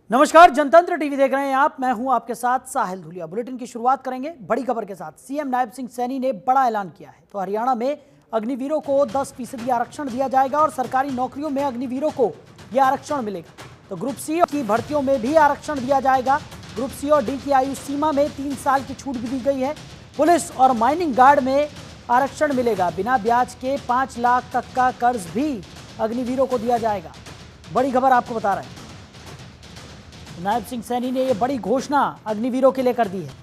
नमस्कार, जनतंत्र टीवी देख रहे हैं आप। मैं हूं आपके साथ साहिल धुलिया। बुलेटिन की शुरुआत करेंगे बड़ी खबर के साथ। सीएम नायब सिंह सैनी ने बड़ा ऐलान किया है। तो हरियाणा में अग्निवीरों को 10% आरक्षण दिया जाएगा और सरकारी नौकरियों में अग्निवीरों को यह आरक्षण मिलेगा। तो ग्रुप सी की भर्तियों में भी आरक्षण दिया जाएगा। ग्रुप सी और डी की आयु सीमा में 3 साल की छूट भी दी गई है। पुलिस और माइनिंग गार्ड में आरक्षण मिलेगा। बिना ब्याज के 5 लाख तक का कर्ज भी अग्निवीरों को दिया जाएगा। बड़ी खबर आपको बता रहे हैं। नायब सिंह सैनी ने यह बड़ी घोषणा अग्निवीरों के लिए कर दी है।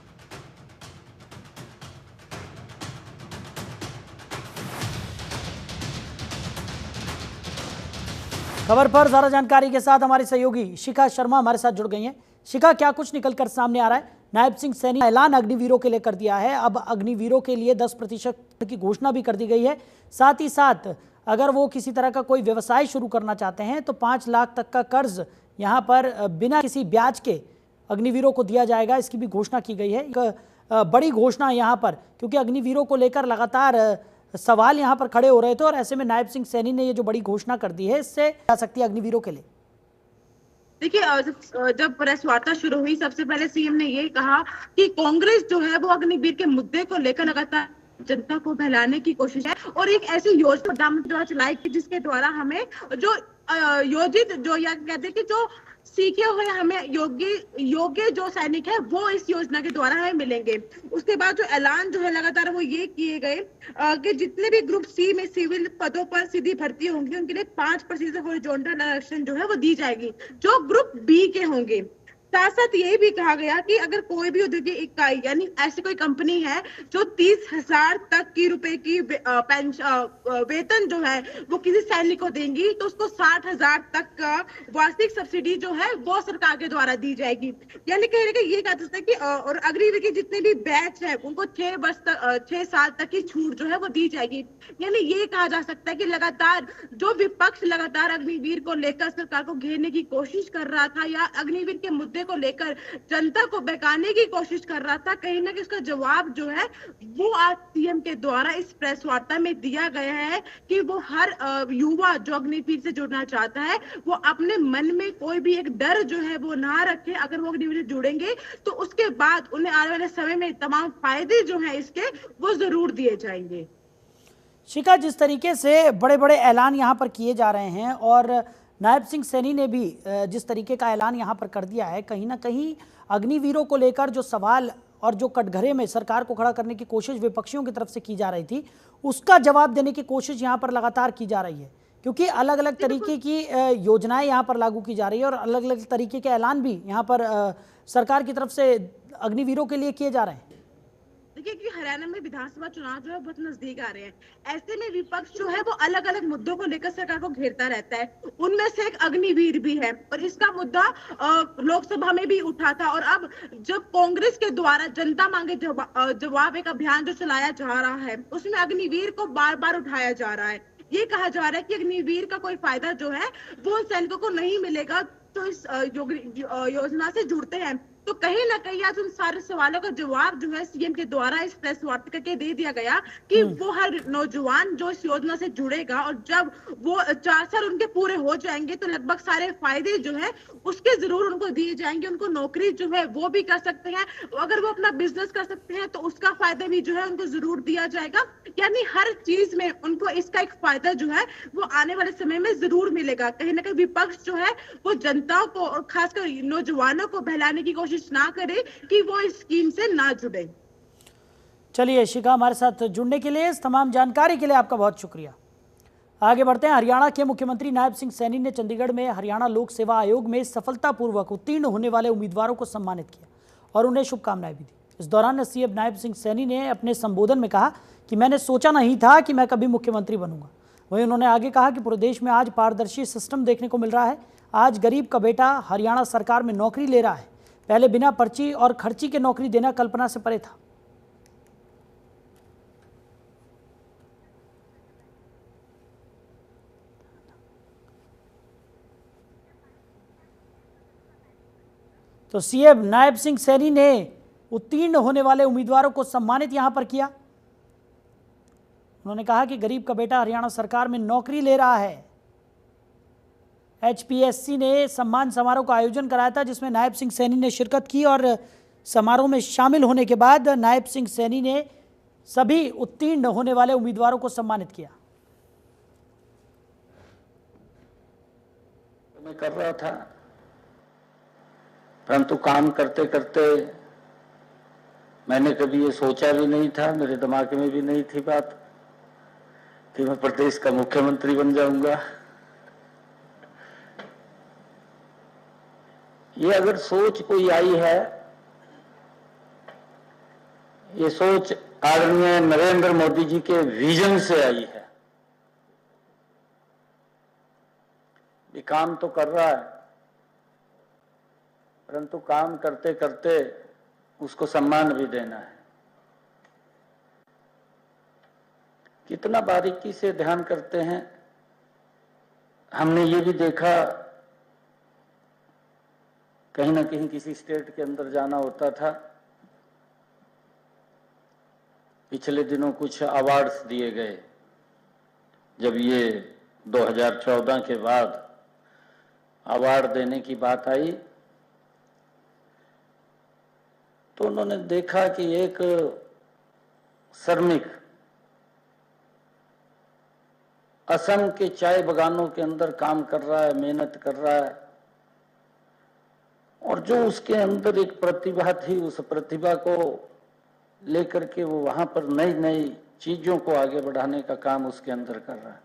खबर पर ज्यादा जानकारी के साथ हमारी सहयोगी शिखा शर्मा हमारे साथ जुड़ गई हैं। शिखा, क्या कुछ निकलकर सामने आ रहा है? नायब सिंह सैनी ने ऐलान अग्निवीरों के लिए कर दिया है। अब अग्निवीरों के लिए 10% की घोषणा भी कर दी गई है। साथ ही साथ अगर वो किसी तरह का कोई व्यवसाय शुरू करना चाहते हैं तो 5 लाख तक का कर्ज यहाँ पर बिना किसी ब्याज के अग्निवीरों को दिया जाएगा। इसकी भी घोषणा की गई है। एक बड़ी घोषणा यहाँ पर, क्योंकि अग्निवीरों को लेकर लगातार सवाल यहाँ पर खड़े हो रहे थे और ऐसे में नायब सिंह सैनी ने ये जो बड़ी घोषणा कर दी है, इससे जा सकती है अग्निवीरों के लिए। देखिए, जब प्रेस वार्ता शुरू हुई, सबसे पहले सीएम ने ये कहा कि कांग्रेस जो है वो अग्निवीर के मुद्दे को लेकर लगातार जनता को बहलाने की कोशिश है और एक ऐसी योजना जो चलाई जिसके द्वारा हमें जो योजित जो या कहते हैं कि जो सीखे हुए हमें योग्य जो सैनिक है वो इस योजना के द्वारा हमें मिलेंगे। उसके बाद जो ऐलान जो है लगातार वो ये किए गए कि जितने भी ग्रुप सी में सिविल पदों पर सीधी भर्ती होंगी उनके लिए 5% हॉरिजॉन्टल आरक्षण जो है वो दी जाएगी जो ग्रुप बी के होंगे। साथ साथ ये भी कहा गया कि अगर कोई भी औद्योगिक इकाई यानी ऐसी कोई कंपनी है जो 30,000 तक की रुपए की वेतन जो है वो किसी सैनिक को देंगी तो उसको 60,000 तक का वार्षिक सब्सिडी जो है वो सरकार के द्वारा दी जाएगी। यानी कहने का ये कहा सकता है कि और अग्निवीर के जितने भी बैच है उनको 6 साल तक की छूट जो है वो दी जाएगी। यानी ये कहा जा सकता है कि लगातार जो विपक्ष लगातार अग्निवीर को लेकर सरकार को घेरने की कोशिश कर रहा था या अग्निवीर के मुद्दे को लेकर जनता को बहकाने की कोशिश कर रहा था, कहीं ना कहीं उसका जवाब जो है वो आज सीएम के द्वारा इस प्रेस वार्ता में दिया गया है कि वो हर युवा जो अग्निवीर से जुड़ना चाहता है वो अपने मन में कोई भी एक डर जो है वो ना रखे। अगर वो अग्निवीर से जुड़ेंगे तो उसके बाद उन्हें आने वाले समय में तमाम फायदे जो है इसके वो जरूर दिए जाएंगे। शिखा, जिस तरीके से बड़े बड़े ऐलान यहाँ पर किए जा रहे हैं और नायब सिंह सैनी ने भी जिस तरीके का ऐलान यहाँ पर कर दिया है, कहीं ना कहीं अग्निवीरों को लेकर जो सवाल और जो कटघरे में सरकार को खड़ा करने की कोशिश विपक्षियों की तरफ से की जा रही थी, उसका जवाब देने की कोशिश यहाँ पर लगातार की जा रही है। क्योंकि अलग अलग तरीके की योजनाएं यहाँ पर लागू की जा रही है और अलग अलग तरीके के ऐलान भी यहाँ पर सरकार की तरफ से अग्निवीरों के लिए किए जा रहे हैं। देखिए कि हरियाणा में विधानसभा चुनाव जो है बहुत नजदीक आ रहे हैं। ऐसे में विपक्ष जो है वो अलग अलग मुद्दों को लेकर सरकार को घेरता रहता है। उनमें से एक अग्निवीर भी है और इसका मुद्दा लोकसभा में भी उठा था और अब जब कांग्रेस के द्वारा जनता मांगे जवाब एक अभियान जो चलाया जा रहा है उसमें अग्निवीर को बार बार उठाया जा रहा है। ये कहा जा रहा है कि अग्निवीर का कोई फायदा जो है वो उन सैनिकों को नहीं मिलेगा तो इस योजना से जुड़ते हैं। तो कहीं ना कहीं आज उन सारे सवालों का जवाब जो है सीएम के द्वारा इस प्रेस वार्ता करके दे दिया गया कि वो हर नौजवान जो इस योजना से जुड़ेगा और जब वो 4 साल उनके पूरे हो जाएंगे तो लगभग सारे फायदे जो है उसके जरूर उनको दिए जाएंगे। उनको नौकरी जो है वो भी कर सकते हैं, अगर वो अपना बिजनेस कर सकते हैं तो उसका फायदा भी जो है उनको जरूर दिया जाएगा। यानी हर चीज में उनको इसका एक फायदा जो है वो आने वाले समय में जरूर मिलेगा। कहीं ना कहीं विपक्ष जो है वो जनता को और खासकर नौजवानों को बहलाने की कोशिश ना करे कि वो इस स्कीम से ना जुड़े। चलिए शिखा, हमारे साथ जुड़ने के लिए, इस तमाम जानकारी के लिए आपका बहुत शुक्रिया। आगे बढ़ते हैं। हरियाणा के मुख्यमंत्री नायब सिंह सैनी ने चंडीगढ़ में हरियाणा लोक सेवा आयोग में सफलतापूर्वक उत्तीर्ण होने वाले उम्मीदवारों को सम्मानित किया और उन्हें शुभकामनाएं भी दी। इस दौरान सीएम नायब सिंह सैनी ने अपने संबोधन में कहा कि मैंने सोचा नहीं था कि मैं कभी मुख्यमंत्री बनूंगा। वहीं उन्होंने आगे कहा कि पूरे देश में आज पारदर्शी सिस्टम देखने को मिल रहा है। आज गरीब का बेटा हरियाणा सरकार में नौकरी ले रहा है। पहले बिना पर्ची और खर्ची के नौकरी देना कल्पना से परे था। तो सीएम नायब सिंह सैनी ने उत्तीर्ण होने वाले उम्मीदवारों को सम्मानित यहां पर किया। उन्होंने कहा कि गरीब का बेटा हरियाणा सरकार में नौकरी ले रहा है। HPSC ने सम्मान समारोह का आयोजन कराया था, जिसमें नायब सिंह सैनी ने शिरकत की और समारोह में शामिल होने के बाद नायब सिंह सैनी ने सभी उत्तीर्ण होने वाले उम्मीदवारों को सम्मानित किया। मैं कर रहा था, परंतु काम करते करते मैंने कभी ये सोचा भी नहीं था, मेरे दिमाग में भी नहीं थी बात कि मैं प्रदेश का मुख्यमंत्री बन जाऊंगा। ये अगर सोच कोई आई है, ये सोच आदरणीय नरेंद्र मोदी जी के विजन से आई है। ये काम तो कर रहा है, परंतु काम करते करते उसको सम्मान भी देना है। कितना बारीकी से ध्यान करते हैं। हमने ये भी देखा, कहीं ना कहीं किसी स्टेट के अंदर जाना होता था, पिछले दिनों कुछ अवार्ड्स दिए गए। जब ये 2014 के बाद अवार्ड देने की बात आई तो उन्होंने देखा कि एक श्रमिक असम के चाय बागानों के अंदर काम कर रहा है, मेहनत कर रहा है, और जो उसके अंदर एक प्रतिभा थी, उस प्रतिभा को लेकर के वो वहां पर नई नई चीजों को आगे बढ़ाने का काम उसके अंदर कर रहा है।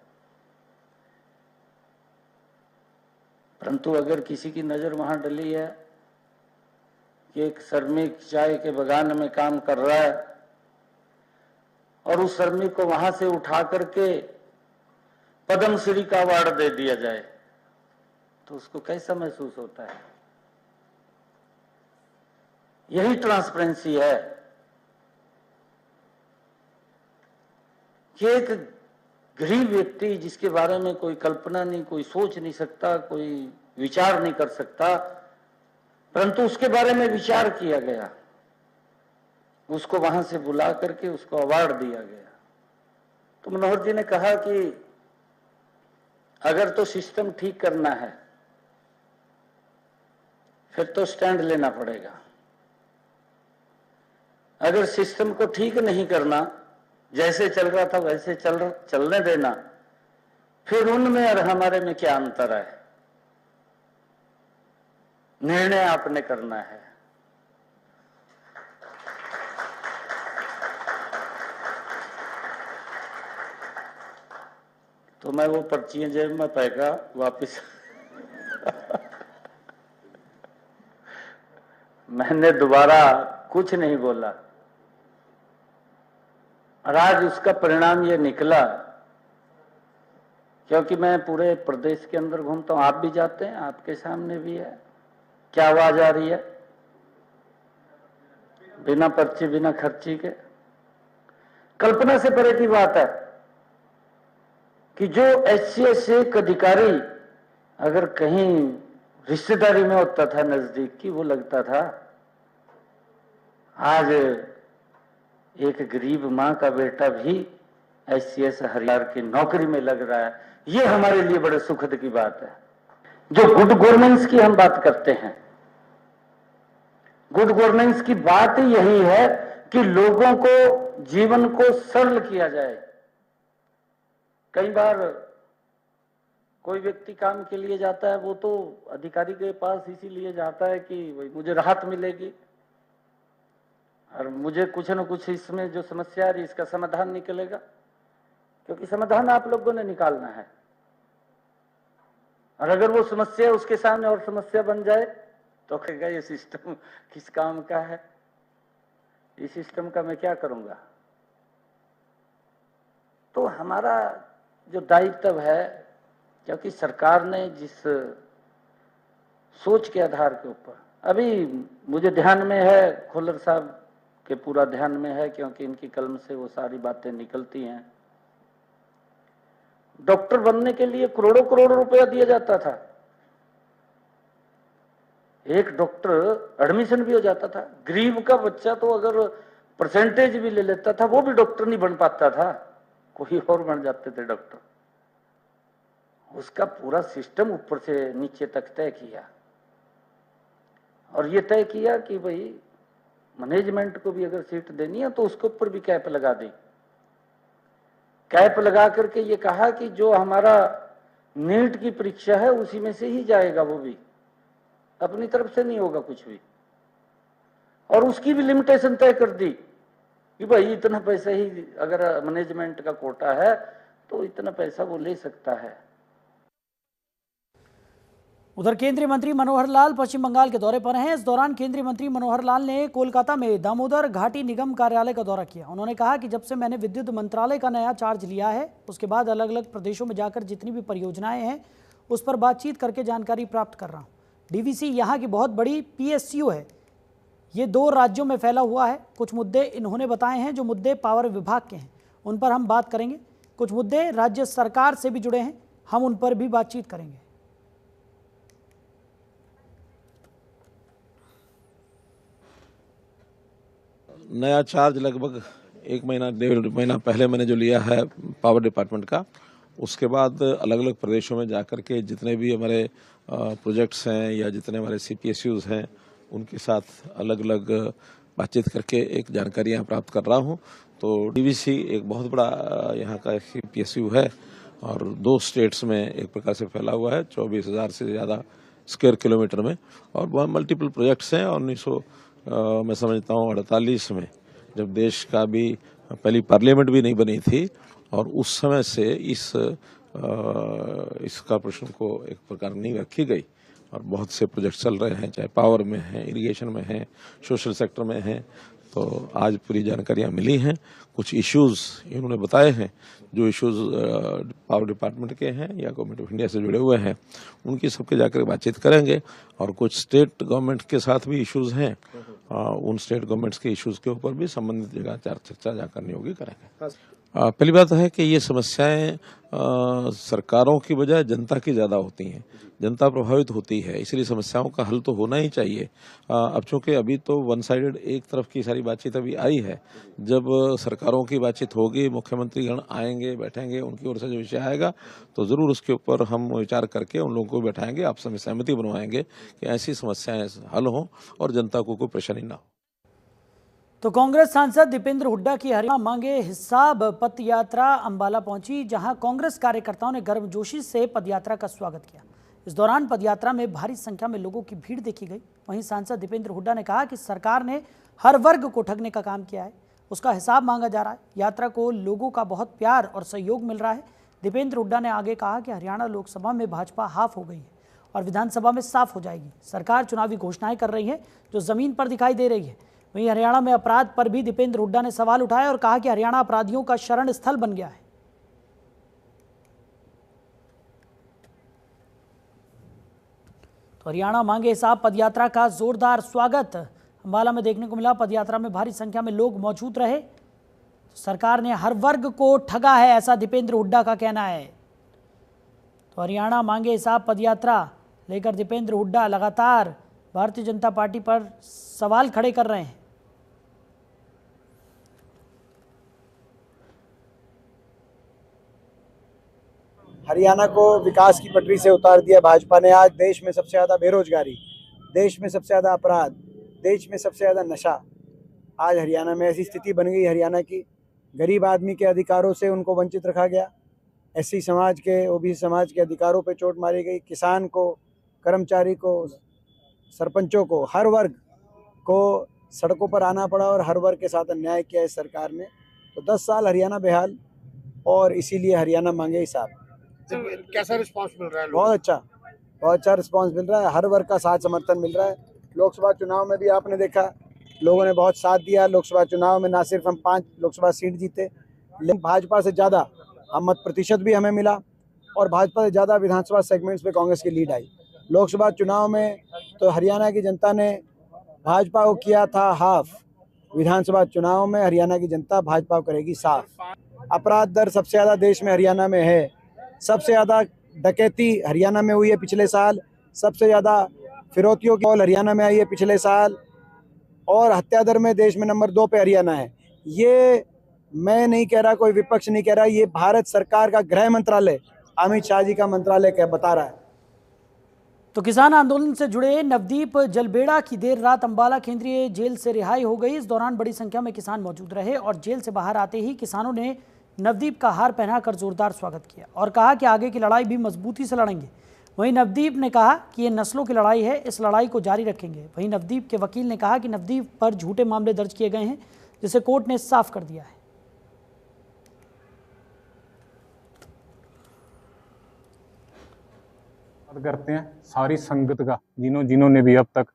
परंतु अगर किसी की नजर वहां डली है कि एक श्रमिक चाय के बागान में काम कर रहा है और उस श्रमिक को वहां से उठा करके पद्मश्री का अवार्ड दे दिया जाए, तो उसको कैसा महसूस होता है? यही ट्रांसपेरेंसी है कि एक गरीब व्यक्ति जिसके बारे में कोई कल्पना नहीं, कोई सोच नहीं सकता, कोई विचार नहीं कर सकता, परंतु उसके बारे में विचार किया गया, उसको वहां से बुला करके उसको अवार्ड दिया गया। तो मनोहर जी ने कहा कि अगर तो सिस्टम ठीक करना है फिर तो स्टैंड लेना पड़ेगा। अगर सिस्टम को ठीक नहीं करना, जैसे चल रहा था वैसे चलने देना, फिर उनमें और हमारे में क्या अंतर है? निर्णय आपने करना है। तो मैं वो पर्चियां जेब में पैका वापिस मैंने दोबारा कुछ नहीं बोला, और आज उसका परिणाम ये निकला, क्योंकि मैं पूरे प्रदेश के अंदर घूमता हूं, आप भी जाते हैं, आपके सामने भी है। क्या आवाज आ रही है? बिना पर्ची बिना खर्ची के। कल्पना से परे की बात है कि जो HCS एक अधिकारी अगर कहीं रिश्तेदारी में होता था नजदीक की, वो लगता था आज एक गरीब मां का बेटा भी HCS हरियाणा की नौकरी में लग रहा है। ये हमारे लिए बड़े सुखद की बात है। जो गुड गवर्नेंस की हम बात करते हैं, गुड गवर्नेंस की बात यही है कि लोगों को, जीवन को सरल किया जाए। कई बार कोई व्यक्ति काम के लिए जाता है, वो तो अधिकारी के पास इसीलिए जाता है कि भाई मुझे राहत मिलेगी और मुझे कुछ न कुछ इसमें जो समस्या आ रही इसका समाधान निकलेगा, क्योंकि समाधान आप लोगों ने निकालना है। और अगर वो समस्या उसके सामने और समस्या बन जाए तो कहेगा ये सिस्टम किस काम का है, इस सिस्टम का मैं क्या करूंगा। तो हमारा जो दायित्व है, क्योंकि सरकार ने जिस सोच के आधार के ऊपर, अभी मुझे ध्यान में है, खुल्लर साहब के पूरा ध्यान में है, क्योंकि इनकी कलम से वो सारी बातें निकलती हैं। डॉक्टर बनने के लिए करोड़ों करोड़ रुपया दिया जाता था, एक डॉक्टर एडमिशन भी हो जाता था। गरीब का बच्चा तो अगर परसेंटेज भी ले लेता था वो भी डॉक्टर नहीं बन पाता था, कोई और बन जाते थे डॉक्टर। उसका पूरा सिस्टम ऊपर से नीचे तक तय किया और ये तय किया कि भाई मैनेजमेंट को भी अगर सीट देनी है तो उसके ऊपर भी कैप लगा दें। कैप लगा करके ये कहा कि जो हमारा नीट की परीक्षा है उसी में से ही जाएगा, वो भी अपनी तरफ से नहीं होगा कुछ भी। और उसकी भी लिमिटेशन तय कर दी कि भाई इतना पैसा ही अगर मैनेजमेंट का कोटा है तो इतना पैसा वो ले सकता है। उधर केंद्रीय मंत्री मनोहर लाल पश्चिम बंगाल के दौरे पर हैं। इस दौरान केंद्रीय मंत्री मनोहर लाल ने कोलकाता में दामोदर घाटी निगम कार्यालय का दौरा किया। उन्होंने कहा कि जब से मैंने विद्युत मंत्रालय का नया चार्ज लिया है उसके बाद अलग अलग प्रदेशों में जाकर जितनी भी परियोजनाएं हैं उस पर बातचीत करके जानकारी प्राप्त कर रहा हूँ। डीवीसी यहाँ की बहुत बड़ी PSU है, ये 2 राज्यों में फैला हुआ है। कुछ मुद्दे इन्होंने बताए हैं जो मुद्दे पावर विभाग के हैं, उन पर हम बात करेंगे। कुछ मुद्दे राज्य सरकार से भी जुड़े हैं, हम उन पर भी बातचीत करेंगे। नया चार्ज लगभग 1 महीना 1.5 महीना पहले मैंने जो लिया है पावर डिपार्टमेंट का, उसके बाद अलग अलग प्रदेशों में जाकर के जितने भी हमारे प्रोजेक्ट्स हैं या जितने हमारे CPSUs हैं उनके साथ अलग अलग बातचीत करके एक जानकारियाँ प्राप्त कर रहा हूँ। तो DVC एक बहुत बड़ा यहाँ का CPSU है और 2 स्टेट्स में एक प्रकार से फैला हुआ है, 24,000 से ज़्यादा स्क्वायर किलोमीटर में, और बहुत मल्टीपल प्रोजेक्ट्स हैं। और 1900 मैं समझता हूँ 48 में जब देश का भी पहली पार्लियामेंट भी नहीं बनी थी और उस समय से इस कॉर्पोरेशन को एक प्रकार नींव रखी गई और बहुत से प्रोजेक्ट चल रहे हैं, चाहे पावर में हैं, इरिगेशन में हैं, सोशल सेक्टर में हैं। तो आज पूरी जानकारियाँ मिली हैं। कुछ इश्यूज इन्होंने बताए हैं, जो इश्यूज पावर डिपार्टमेंट के हैं या गवर्नमेंट ऑफ इंडिया से जुड़े हुए हैं उनकी सबके जाकर बातचीत करेंगे। और कुछ स्टेट गवर्नमेंट के साथ भी इश्यूज हैं, उन स्टेट गवर्नमेंट्स के इश्यूज के ऊपर भी संबंधित जगह चर्चा जहाँ करनी होगी करेंगे। पहली बात है कि ये समस्याएं सरकारों की बजाय जनता की ज़्यादा होती हैं, जनता प्रभावित होती है, इसलिए समस्याओं का हल तो होना ही चाहिए। अब चूंकि अभी तो वन साइडेड एक तरफ की सारी बातचीत अभी आई है, जब सरकारों की बातचीत होगी, मुख्यमंत्री गण आएंगे, बैठेंगे, उनकी ओर से जो विषय आएगा तो ज़रूर उसके ऊपर हम विचार करके उन लोगों को बैठाएंगे, आपस में सहमति बनवाएंगे कि ऐसी समस्याएं हल हों और जनता को कोई परेशानी ना हो। तो कांग्रेस सांसद दीपेंद्र हुड्डा की हरियाणा मांगे हिसाब पद यात्रा अंबाला पहुंची, जहां कांग्रेस कार्यकर्ताओं ने गर्मजोशी से पदयात्रा का स्वागत किया। इस दौरान पदयात्रा में भारी संख्या में लोगों की भीड़ देखी गई। वहीं सांसद दीपेंद्र हुड्डा ने कहा कि सरकार ने हर वर्ग को ठगने का काम किया है, उसका हिसाब मांगा जा रहा है। यात्रा को लोगों का बहुत प्यार और सहयोग मिल रहा है। दीपेंद्र हुड्डा ने आगे कहा कि हरियाणा लोकसभा में भाजपा हाफ हो गई है और विधानसभा में साफ हो जाएगी। सरकार चुनावी घोषणाएं कर रही है जो जमीन पर दिखाई दे रही है। वहीं हरियाणा में अपराध पर भी दीपेंद्र हुड्डा ने सवाल उठाए और कहा कि हरियाणा अपराधियों का शरण स्थल बन गया है। तो हरियाणा मांगे हिसाब पदयात्रा का जोरदार स्वागत अंबाला में देखने को मिला। पदयात्रा में भारी संख्या में लोग मौजूद रहे। सरकार ने हर वर्ग को ठगा है, ऐसा दीपेंद्र हुड्डा का कहना है। तो हरियाणा मांगे हिसाब पदयात्रा लेकर दीपेंद्र हुड्डा लगातार भारतीय जनता पार्टी पर सवाल खड़े कर रहे हैं। हरियाणा को विकास की पटरी से उतार दिया भाजपा ने। आज देश में सबसे ज़्यादा बेरोजगारी, देश में सबसे ज़्यादा अपराध, देश में सबसे ज़्यादा नशा, आज हरियाणा में ऐसी स्थिति बन गई। हरियाणा की गरीब आदमी के अधिकारों से उनको वंचित रखा गया। SC समाज के, OBC समाज के अधिकारों पे चोट मारी गई। किसान को, कर्मचारी को, सरपंचों को, हर वर्ग को सड़कों पर आना पड़ा और हर वर्ग के साथ अन्याय किया इस सरकार ने। तो 10 साल हरियाणा बेहाल, और इसीलिए हरियाणा मांगे हिसाब। कैसा रिस्पांस मिल रहा है? बहुत अच्छा रिस्पांस मिल रहा है। हर वर्ग का साथ समर्थन मिल रहा है। लोकसभा चुनाव में भी आपने देखा, लोगों ने बहुत साथ दिया। लोकसभा चुनाव में ना सिर्फ हम 5 लोकसभा सीट जीते, लेकिन भाजपा से ज़्यादा हम मत प्रतिशत भी हमें मिला और भाजपा से ज़्यादा विधानसभा सेगमेंट्स पे कांग्रेस की लीड आई। लोकसभा चुनाव में तो हरियाणा की जनता ने भाजपा को किया था हाफ, विधानसभा चुनाव में हरियाणा की जनता भाजपा को करेगी साफ। अपराध दर सबसे ज़्यादा देश में हरियाणा में है। सबसे ज़्यादा डकैती हरियाणा में हुई है पिछले साल। सबसे ज़्यादा फिरौतियों की कॉल हरियाणा में आई है पिछले साल। और हत्या दर में देश में नंबर 2 पे हरियाणा है। ये मैं नहीं कह रहा, कोई विपक्ष नहीं कह रहा, ये भारत सरकार का गृह मंत्रालय अमित शाह जी का मंत्रालय क्या बता रहा है। तो किसान आंदोलन से जुड़े नवदीप जलबेड़ा की देर रात अंबाला केंद्रीय जेल से रिहाई हो गई। इस दौरान बड़ी संख्या में किसान मौजूद रहे और जेल से बाहर आते ही किसानों ने नवदीप का हार पहनाकर जोरदार स्वागत किया और कहा कि आगे की लड़ाई भी मजबूती से लड़ेंगे। वहीं नवदीप ने कहा कि ये नस्लों की लड़ाई है, इस लड़ाई को जारी रखेंगे। वहीं नवदीप के वकील ने कहा कि नवदीप पर झूठे मामले दर्ज किए गए हैं, जिसे कोर्ट ने साफ कर दिया है। करते हैं सारी संगत का, जिन्होंने भी अब तक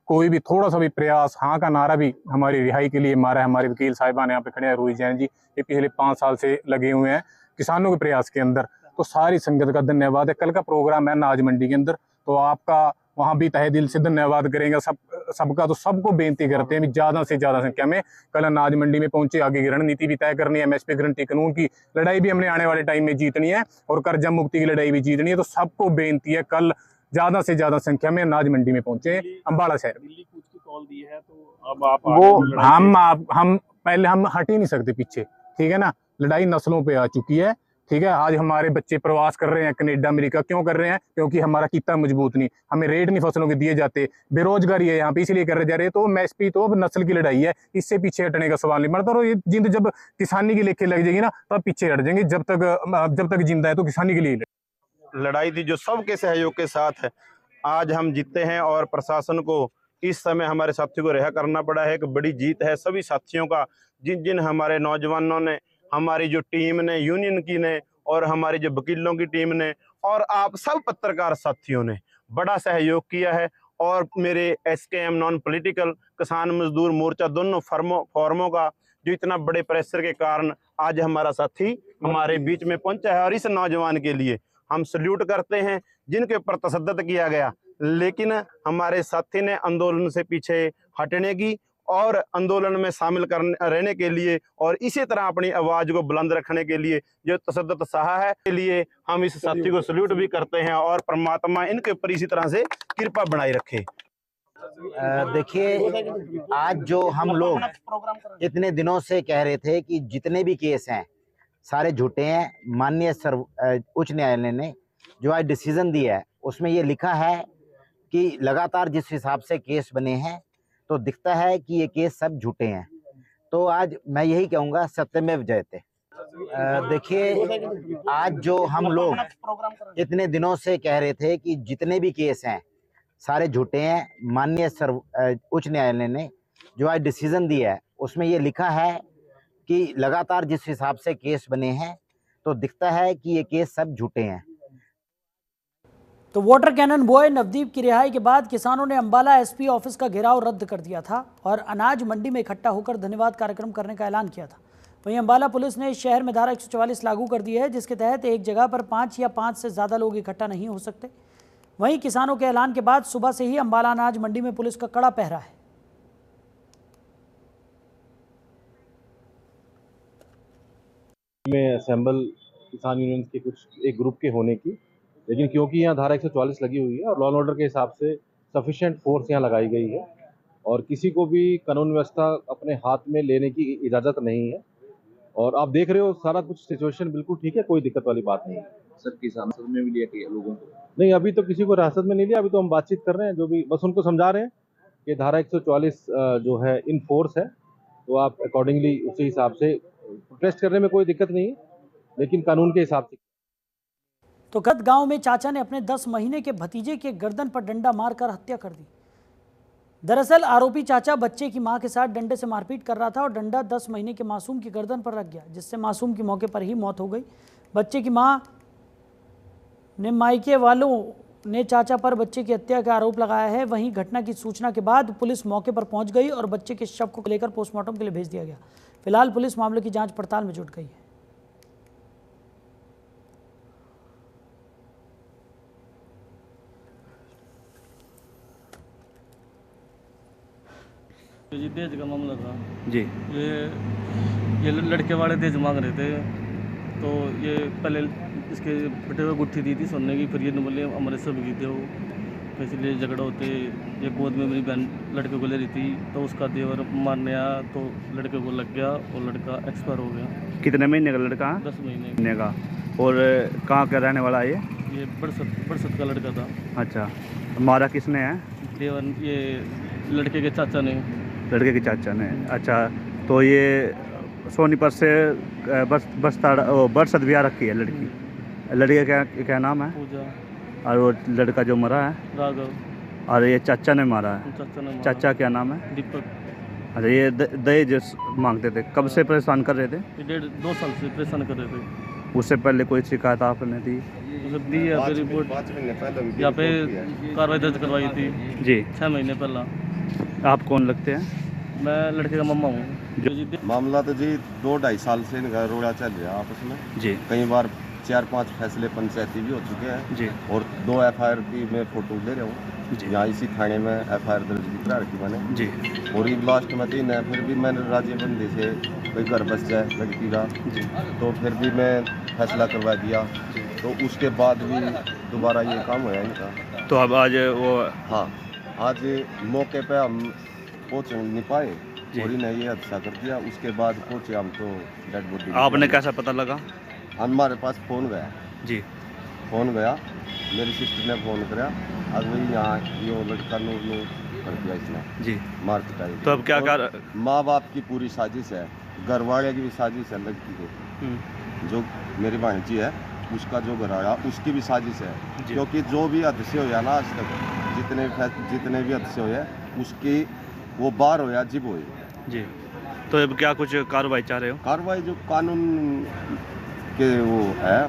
कोई भी थोड़ा सा भी प्रयास, हाँ का नारा भी हमारी रिहाई के लिए मारा है। हमारे वकील साहिबान यहाँ पे खड़े हैं, रूही जैन जी, ये पिछले 5 साल से लगे हुए हैं किसानों के प्रयास के अंदर। तो सारी संगत का धन्यवाद है। कल का प्रोग्राम है अनाज मंडी के अंदर, तो आपका वहाँ भी तहे दिल से धन्यवाद करेंगे सबका। तो सबको बेनती करते हैं ज़्यादा से ज़्यादा संख्या में कल अनाज मंडी में पहुंचे। आगे की रणनीति भी तय करनी है, MSP गारंटी कानून की लड़ाई भी हमने आने वाले टाइम में जीतनी है और कर्जा मुक्ति की लड़ाई भी जीतनी है। तो सबको बेनती है कल ज़्यादा से ज़्यादा संख्या में अनाज मंडी में पहुंचे अम्बाला शहर। दिल्ली कूच की कॉल दी है, तो अब आप वो हम पहले हम हट ही नहीं सकते पीछे, ठीक है ना। लड़ाई नस्लों पे आ चुकी है, ठीक है। आज हमारे बच्चे प्रवास कर रहे हैं कनाडा अमेरिका, क्यों कर रहे हैं? क्योंकि हमारा कितना मजबूत नहीं, हमें रेट नहीं फसलों के दिए जाते, बेरोजगारी है यहाँ पे, इसलिए कर जा रहे। तो MSP तो अब नस्ल की लड़ाई है, इससे पीछे हटने का सवाल नहीं बनता। और ये जिंद जब किसानी की लेके लग जाएगी ना, तब पीछे हट जाएंगे। जब तक जिंदा है तो किसानी के लिए लड़ाई थी जो सबके सहयोग के साथ है। आज हम जीते हैं और प्रशासन को इस समय हमारे साथियों को रिहा करना पड़ा है। एक बड़ी जीत है सभी साथियों का, जिन जिन हमारे नौजवानों ने, हमारी जो टीम ने, यूनियन की ने, और हमारी जो वकीलों की टीम ने, और आप सब पत्रकार साथियों ने बड़ा सहयोग किया है। और मेरे SKM नॉन पॉलिटिकल किसान मजदूर मोर्चा दोनों फॉर्मों का जो इतना बड़े प्रेशर के कारण आज हमारा साथी हमारे बीच में पहुंचा है। और इस नौजवान के लिए हम सल्यूट करते हैं जिनके ऊपर तशद्दुद किया गया, लेकिन हमारे साथी ने आंदोलन से पीछे हटने की और आंदोलन में शामिल रहने के लिए और इसी तरह अपनी आवाज को बुलंद रखने के लिए जो तशद्दुद सहा है, के लिए हम इस साथी को सल्यूट भी करते हैं और परमात्मा इनके ऊपर इसी तरह से कृपा बनाए रखे। देखिए, आज जो हम लोग इतने दिनों से कह रहे थे कि जितने भी केस हैं सारे झूठे हैं, माननीय उच्च न्यायालय ने जो आज डिसीजन दिया है उसमें ये लिखा है कि लगातार जिस हिसाब से केस बने हैं तो दिखता है कि ये केस सब झूठे हैं। तो आज मैं यही कहूँगा, सत्यमेव जयते। देखिए, आज जो हम लोग इतने दिनों से कह रहे थे कि जितने भी केस हैं सारे झूठे हैं, माननीय उच्च न्यायालय ने जो आज डिसीजन दिया है उसमें ये लिखा है कि लगातार जिस हिसाब से केस बने हैं तो दिखता है कि ये केस सब झूठे हैं। तो वाटर कैनन बॉय नवदीप की रिहाई के बाद किसानों ने अंबाला SP ऑफिस का घेराव रद्द कर दिया था और अनाज मंडी में इकट्ठा होकर धन्यवाद कार्यक्रम करने का ऐलान किया था। वहीं अंबाला पुलिस ने शहर में धारा 144 लागू कर दी है, जिसके तहत एक जगह पर 5 या 5 से ज़्यादा लोग इकट्ठा नहीं हो सकते। वहीं किसानों के ऐलान के बाद सुबह से ही अंबाला अनाज मंडी में पुलिस का कड़ा पहरा है। में असेंबल किसान यूनियन के कुछ एक ग्रुप के होने की, लेकिन क्योंकि यहाँ धारा 144 लगी हुई है और लॉ एंड ऑर्डर के हिसाब से सफिशिएंट फोर्स यहाँ लगाई गई है और किसी को भी कानून व्यवस्था अपने हाथ में लेने की इजाज़त नहीं है। और आप देख रहे हो सारा कुछ सिचुएशन बिल्कुल ठीक है, कोई दिक्कत वाली बात नहीं है। सर, किसान सदन में भी लिया लोगों को? नहीं, अभी तो किसी को हिरासत में नहीं लिया, अभी तो हम बातचीत कर रहे हैं। जो भी बस उनको समझा रहे हैं कि धारा 144 जो है इन फोर्स है, तो आप अकॉर्डिंगली उसी हिसाब से प्रोटेस्ट करने में कोई दिक्कत नहीं है, लेकिन कानून के हिसाब से। तो गत गांव में चाचा ने अपने 10 महीने के भतीजे के गर्दन पर डंडा मारकर हत्या कर दी। दरअसल आरोपी चाचा बच्चे की मां के साथ डंडे से मारपीट कर रहा था और डंडा 10 महीने के मासूम की गर्दन पर रख गया, जिससे मासूम की मौके पर ही मौत हो गई। बच्चे की मां ने मायके वालों ने चाचा पर बच्चे की हत्या का आरोप लगाया है। वहीं घटना की सूचना के बाद पुलिस मौके पर पहुंच गई और बच्चे के शव को लेकर पोस्टमार्टम के लिए भेज दिया गया। फिलहाल पुलिस मामले की जांच पड़ताल में जुट गई है। जी दहेज का मामला था जी। ये लड़के वाले दहेज मांग रहे थे, तो ये पहले इसके बेटे को गुत्थी दी थी सोने की, फिर ये बोले हमारे सब की थे वो, तो इसलिए झगड़ा होते। ये गोद में मेरी बहन लड़के को ले रही थी तो उसका देवर मारने आया तो लड़के को लग गया और लड़का एक्सपायर हो गया। कितने महीने का लड़का? 10 महीने का। और कहाँ का रहने वाला है ये बरसत का लड़का था। अच्छा, मारा किसने है? देवर, ये लड़के के चाचा ने। लड़के के चाचा ने। अच्छा, तो ये सोनीपत से बरसत ब्याह रखी है लड़की। लड़के का क्या नाम है? पूजा। और वो लड़का जो मरा है? राघव। और ये चाचा ने मारा है? चाचा ने मारा। चाचा क्या नाम है? दीपक। अच्छा, ये दहेज मांगते थे, कब से परेशान कर रहे थे? 1.5-2 साल से परेशान कर रहे थे। उससे पहले कोई शिकायत आपने दी? दी है, फिर रिपोर्ट यहाँ पे कार्रवाई दर्ज करवाई थी जी 6 महीने पहला। आप कौन लगते हैं? मैं लड़के का मम्मा हूँ। मामला तो जी 2-2.5 साल से इनका रोड़ा चल रहा है आपस में जी। कई बार 4-5 फैसले पंचायती भी हो चुके हैं जी। और 2 FIR की मैं फोटो ले रहा हूँ। यहाँ इसी थाने में FIR दर्ज भी करा रखी मैंने जी। और ये लास्ट में 3 है, फिर भी मैंने राज्यबंदी से कोई घर बस जाए लड़की का जी। तो फिर भी मैं फैसला करवा दिया तो उसके बाद भी दोबारा ये काम हुआ इनका। तो अब आज वो हाँ, आज मौके पे हम पहुँच नहीं पाए और इन्हें ये हादसा कर दिया। उसके बाद पहुँचे हम तो डेड बॉडी। आपने कैसा पता लगा? हमारे पास फ़ोन गया जी। फ़ोन गया, मेरी सिस्टर ने फ़ोन कराया। अब वही यहाँ ये लड़का नूर कर दिया इसने जी, मार पिटाई। तो अब क्या कर? माँ बाप की पूरी साजिश है, घर वाले की भी साजिश है लड़की को। जो मेरी भांजी है उसका जो घर आया उसकी भी साजिश है, क्योंकि जो भी हादसे हुआ ना आज तक जितने भी हादसे हुए उसकी वो बार होया जिब हुई जी। तो अब क्या कुछ कार्रवाई चाह रहे हो? कार्रवाई जो कानून के वो है।